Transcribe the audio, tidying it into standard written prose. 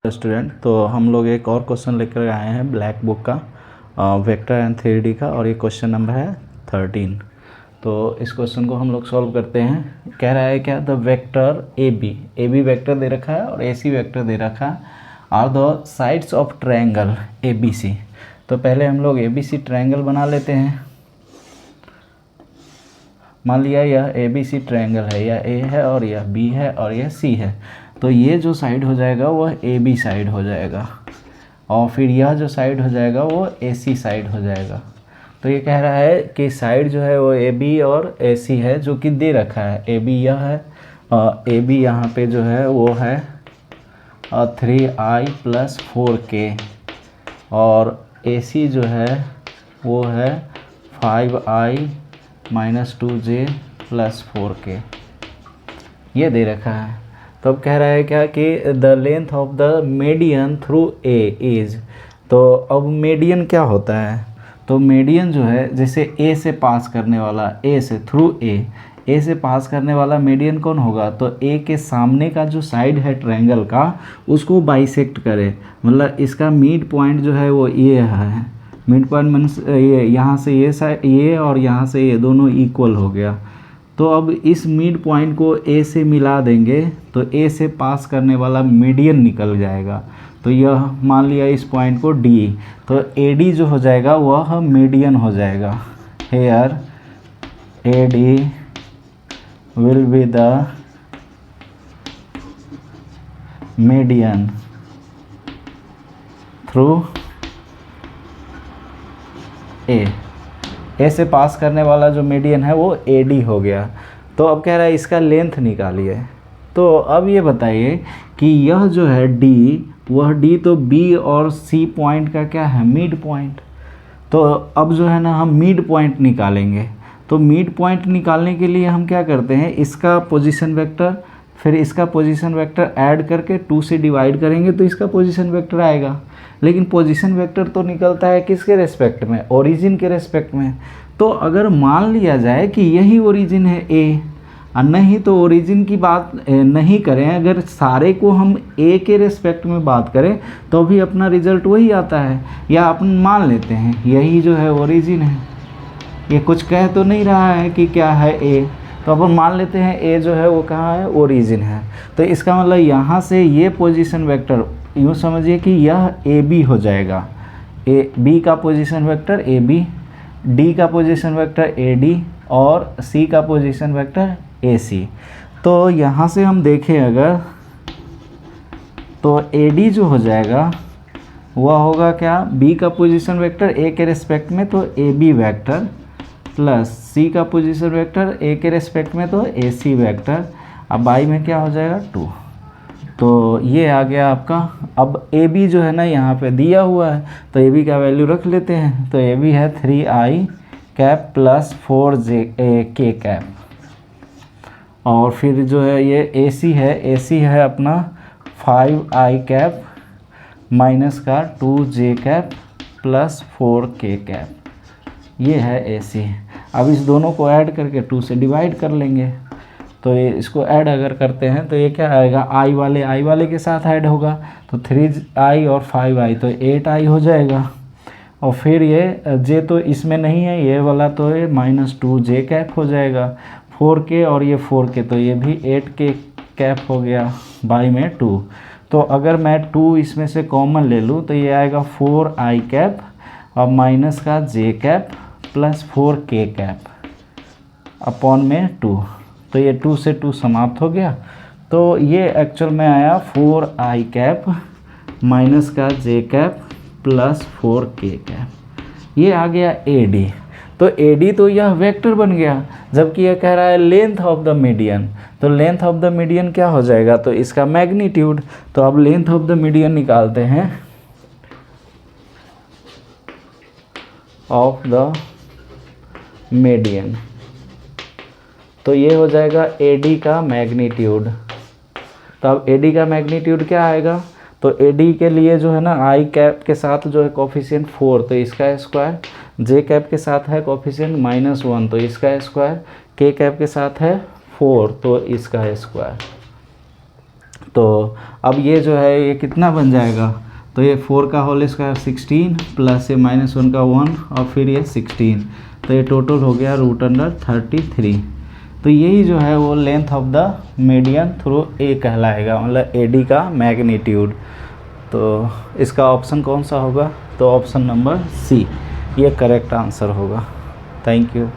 Student, तो हम लोग एक और क्वेश्चन लेकर आए हैं ब्लैक बुक का, वेक्टर एंड 3D का, और ये क्वेश्चन नंबर है 13। तो इस क्वेश्चन को हम लोग सॉल्व करते हैं। कह रहा है क्या, the vector A B vector दे रखा है और AC वेक्टर दे रखा है, are the sides of triangle ABC। तो पहले हम लोग ABC ट्रायंगल बना लेते हैं। मान लिया यह ABC ट्रायंगल है, यह A है और यह B है और यह C है। तो ये जो साइड हो जाएगा वह AB साइड हो जाएगा, और फिर यह जो साइड हो जाएगा वो AC साइड हो जाएगा। तो ये कह रहा है कि साइड जो है वो AB और AC है, जो कि दे रखा है। AB यह है, AB यहाँ पे जो है वो है 3i + 4k, और AC जो है वो है 5i - 2j + 4k, ये दे रखा है। तो अब कह रहा है क्या कि the length of the median through A is. तो अब मीडियन क्या होता है, तो मीडियन जो है जैसे ए से पास करने वाला, ए से थ्रू ए से पास करने वाला मीडियन कौन होगा, तो ए के सामने का जो साइड है ट्रायंगल का उसको बाइसेक्ट करे, मतलब इसका मिड पॉइंट जो है वो ये है। मिड पॉइंट मीन्स ये यहाँ से ये साइड, ये और यहाँ से ये दोनों इक्वल हो गया। तो अब इस मिड पॉइंट को ए से मिला देंगे तो ए से पास करने वाला मीडियन निकल जाएगा। तो यह मान लिया इस पॉइंट को D, तो AD जो हो जाएगा वह मीडियन हो जाएगा। Here AD will be the median through A से पास करने वाला जो मीडियन है वो AD हो गया। तो अब कह रहा है इसका लेंथ निकालिए। तो अब ये बताइए कि यह जो है D, वह D तो B और C पॉइंट का क्या है, मिड पॉइंट। तो अब जो है ना हम मिड पॉइंट निकालेंगे। तो मिड पॉइंट निकालने के लिए हम क्या करते हैं, इसका पोजीशन वेक्टर फिर इसका पोजीशन वेक्टर ऐड करके 2 से डिवाइड करेंगे तो इसका पोजीशन वेक्टर आएगा। लेकिन पोजीशन वेक्टर तो निकलता है किसके रेस्पेक्ट में, ओरिजिन के रेस्पेक्ट में। तो अगर मान लिया जाए कि यही ओरिजिन है A, और नहीं तो ओरिजिन की बात नहीं करें, अगर सारे को हम A के रेस्पेक्ट में बात करें तो भी अपना रिजल्ट वही आता है। या अपन मान लेते हैं यही जो है ओरिजिन है, ये कुछ कह तो नहीं रहा है कि क्या है A, तो अपन मान लेते हैं A जो है वो कहाँ है, ओरिजिन है। तो इसका मतलब यहाँ से ये पोजीशन वेक्टर यूँ समझिए कि यह AB हो जाएगा। B का पोजीशन वेक्टर AB, D का पोजीशन वेक्टर AD और C का पोजीशन वेक्टर AC। तो यहाँ से हम देखें अगर, तो AD जो हो जाएगा वह होगा क्या, B का पोजीशन वेक्टर A के रेस्पेक्ट में तो AB वेक्टर, प्लस C का पोजीशन वेक्टर A के रेस्पेक्ट में तो AC वेक्टर, अब बाई में क्या हो जाएगा 2। तो ये आ गया आपका। अब AB जो है ना यहाँ पे दिया हुआ है, तो AB का वैल्यू रख लेते हैं। तो AB है 3i कैप + 4k कैप, और फिर जो है ये AC है अपना 5i cap - 2j cap + 4k cap, ये है AC। अब इस दोनों को ऐड करके 2 से डिवाइड कर लेंगे। तो ये इसको ऐड अगर करते हैं तो ये क्या आएगा, i वाले के साथ ऐड होगा, तो 3i और 5i तो 8i हो जाएगा। और फिर ये j तो इसमें नहीं है, ये वाला तो ये -2j कैप हो जाएगा। 4k और ये 4k तो ये भी 8k कैप हो गया, बाई में 2। तो अगर मैं 2 इसमें से कॉमन ले लूँ तो ये आएगा 4i कैप और माइनस का j cap + 4k cap upon में 2। तो ये 2 से 2 समाप्त हो गया। तो ये एक्चुअल में आया 4i कैप माइनस का j कैप + 4k कैप, ये आ गया AD। तो AD तो यह वेक्टर बन गया, जबकि यह कह रहा है लेंथ ऑफ द मीडियन। तो लेंथ ऑफ द मीडियन क्या हो जाएगा, तो इसका मैग्नीट्यूड। तो अब लेंथ ऑफ द मीडियन निकालते हैं, ऑफ द मीडियन। तो ये हो जाएगा AD का मैग्नीट्यूड। तो अब AD का मैग्नीट्यूड क्या आएगा, तो AD के लिए जो है ना i कैप के साथ जो है कोफिशिएंट 4, तो इसका स्क्वायर, j कैप के साथ है कोफिशिएंट -1 तो इसका स्क्वायर, k कैप के साथ है 4 तो इसका स्क्वायर। तो अब ये जो है ये कितना बन जाएगा, तो ये 4 का होल स्क्वायर 16 प्लस ये -1 का 1 और फिर ये 16, तो ये टोटल हो गया √33। तो यही जो है वो length of the median through ए कहलाएगा, मतलब AD का मैग्नीट्यूड। तो इसका ऑप्शन कौन सा होगा, तो ऑप्शन नंबर सी ये करेक्ट आंसर होगा। Thank you.